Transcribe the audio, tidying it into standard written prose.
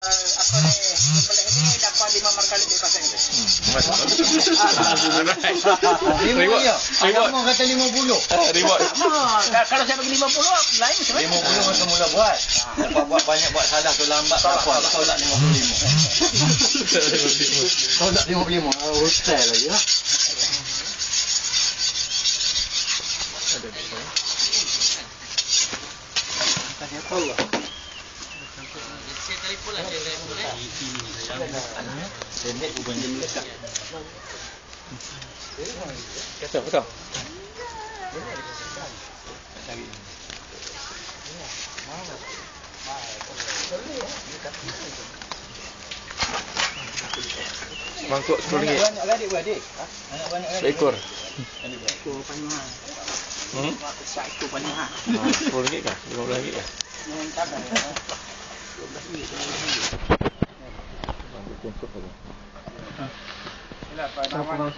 ini dapat 5 kali di pasang ini. Reward. Abang kata 50. Reward. Kalau saya bagi 50, lain macam mana? 50 masa mula buat. Lepas buat banyak buat salah tu lambat apa? Tolak 55. Tolak 55. Hotel lagi lah. Tanya tahu lah. Saya telefon lah, saya telefon lah. Pendek bukan jenis. Betul. Mangkuk RM10. Banyak adik beradik. Seekor. Ekor panjang. Ekor panjang. RM10 kah? RM15 kah? Yang tak ada. Cukup. Inilah nama